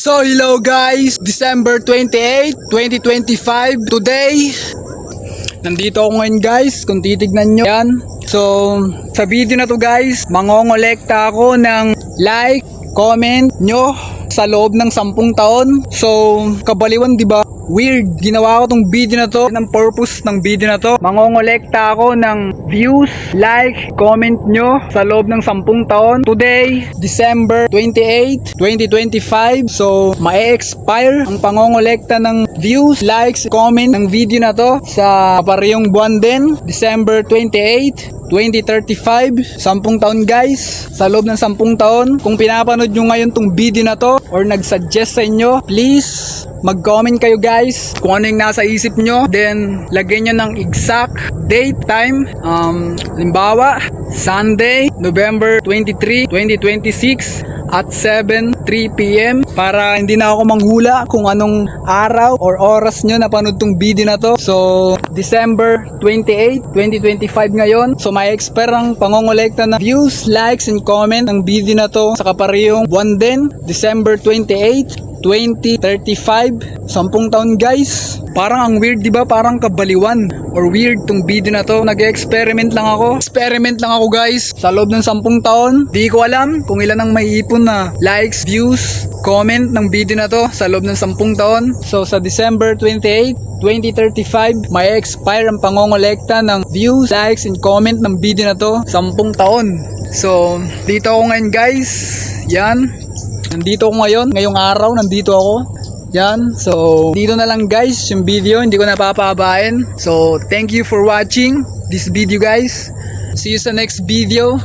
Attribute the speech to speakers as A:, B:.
A: So hello guys, December 28, 2025. Today, nandito ako ngayon guys, kung titignan nyo yan. So, sa video na to guys, mangongolekta ako ng like, comment nyo sa loob ng 10 taon. So, kabaliwan diba? Weird, ginawa ko tong video na to. Ang purpose ng video na to, mangongolekta ako ng views, like, comment nyo sa loob ng 10 taon. Today, December 28, 2025. So, ma-expire ang pangongolekta ng views, likes, comment ng video na to sa parehong buwan din, December 28, 2035, 10 taon guys. Sa loob ng 10 taon, kung pinapanood nyo ngayon tong video na to or nag-suggest sa inyo, please mag-comment kayo guys kung ano yung nasa isip nyo. Then, lagyan nyo ng exact date, time. Limbawa, Sunday, November 23, 2026 at 7:03 PM para hindi na ako manghula kung anong araw or oras nyo napanood tong video na to. So, December 28, 2025 ngayon. So, may expert ang pangongolekta na views, likes, and comment ng video na to sa kaparehong buwan din, December 28, 2035, 10 taon guys. Parang ang weird diba? Parang kabaliwan or weird tong video na to. Nag-experiment lang ako. Experiment lang ako guys. Sa loob ng 10 taon, di ko alam kung ilan ang maiipon na likes, views, comment ng video na to sa loob ng 10 taon. So sa December 28, 2035, may expire ang pangongolekta ng views, likes, and comment ng video na to 10 taon. So dito ako ngayon guys. Yan. Nandito ako ngayon, ngayong araw nandito ako. Yan, so dito na lang guys yung video, hindi ko napapahabain. So thank you for watching this video guys. See you sa next video.